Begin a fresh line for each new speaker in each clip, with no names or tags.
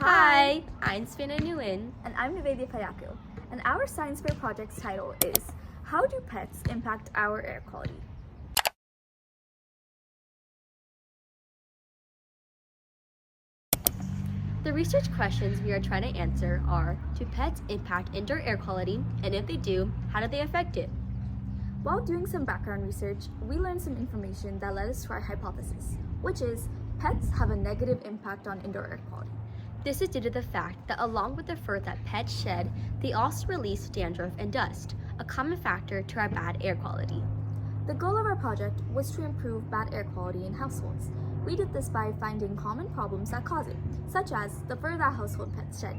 Hi, I'm Svena Nguyen.
And I'm Nivedya Payakil, and our science fair project's title is How Do Pets Impact Our Air Quality?
The research questions we are trying to answer are, do pets impact indoor air quality, and if they do, how do they affect it?
While doing some background research, we learned some information that led us to our hypothesis, which is pets have a negative impact on indoor air quality.
This is due to the fact that along with the fur that pets shed, they also release dandruff and dust, a common factor to our bad air quality.
The goal of our project was to improve bad air quality in households. We did this by finding common problems that cause it, such as the fur that household pets shed.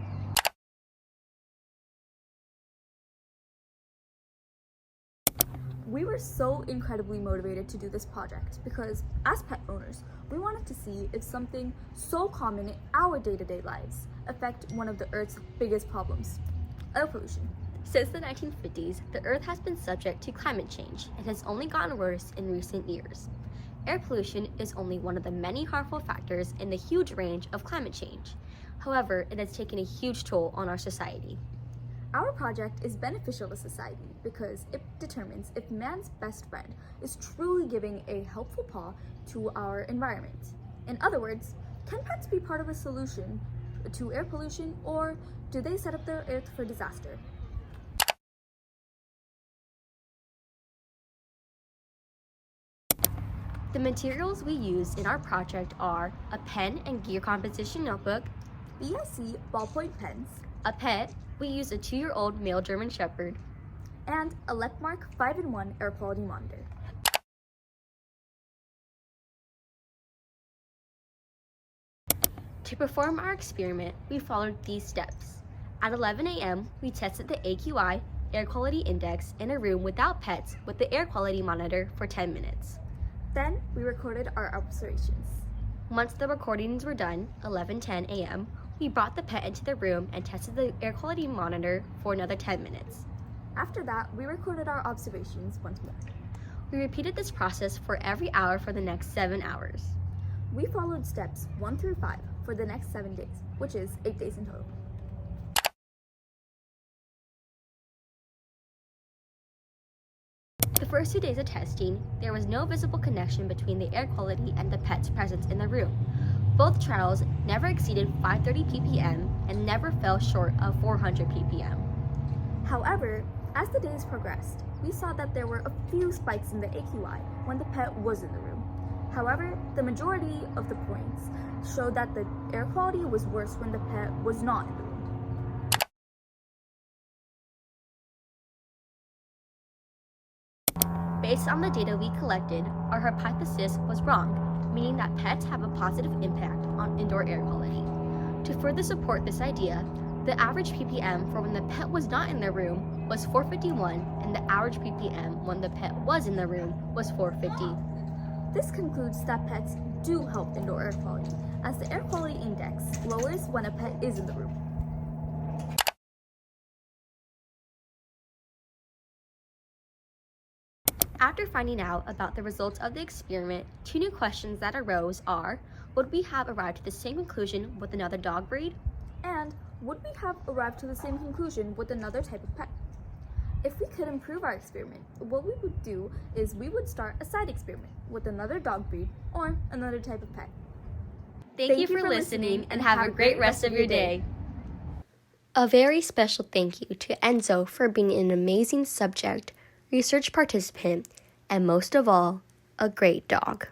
We were so incredibly motivated to do this project because, as pet owners, we wanted to see if something so common in our day-to-day lives affect one of the Earth's biggest problems, air pollution.
Since the 1950s, the Earth has been subject to climate change and has only gotten worse in recent years. Air pollution is only one of the many harmful factors in the huge range of climate change. However, it has taken a huge toll on our society.
Our project is beneficial to society because it determines if man's best friend is truly giving a helpful paw to our environment. In other words, can pets be part of a solution to air pollution, or do they set up the Earth for disaster?
The materials we used in our project are a pen and gear composition notebook,
BIC ballpoint pens,
a pet, we used a 2-year-old male German Shepherd,
and a Lepmark 5-in-1 air quality monitor.
To perform our experiment, we followed these steps. At 11 a.m., we tested the AQI, air quality index, in a room without pets with the air quality monitor for 10 minutes.
Then we recorded our observations.
Once the recordings were done, 11:10 a.m., we brought the pet into the room and tested the air quality monitor for another 10 minutes.
After that, we recorded our observations once more.
We repeated this process for every hour for the next 7 hours.
We followed steps 1 through 5 for the next 7 days, which is 8 days in total.
The first 2 days of testing, there was no visible connection between the air quality and the pet's presence in the room. Both trials never exceeded 530 ppm and never fell short of 400 ppm.
However, as the days progressed, we saw that there were a few spikes in the AQI when the pet was in the room. However, the majority of the points showed that the air quality was worse when the pet was not in the room.
Based on the data we collected, our hypothesis was wrong, meaning that pets have a positive impact on indoor air quality. To further support this idea, the average ppm for when the pet was not in the room was 451, and the average ppm when the pet was in the room was 450.
This concludes that pets do help indoor air quality, as the air quality index lowers when a pet is in the room.
After finding out about the results of the experiment, 2 new questions that arose are, would we have arrived to the same conclusion with another dog breed?
And would we have arrived to the same conclusion with another type of pet? If we could improve our experiment, what we would do is we would start a side experiment with another dog breed or another type of pet.
Thank you for listening and have a great rest of your day. A very special thank you to Enzo for being an amazing subject, research participant, and most of all, a great dog.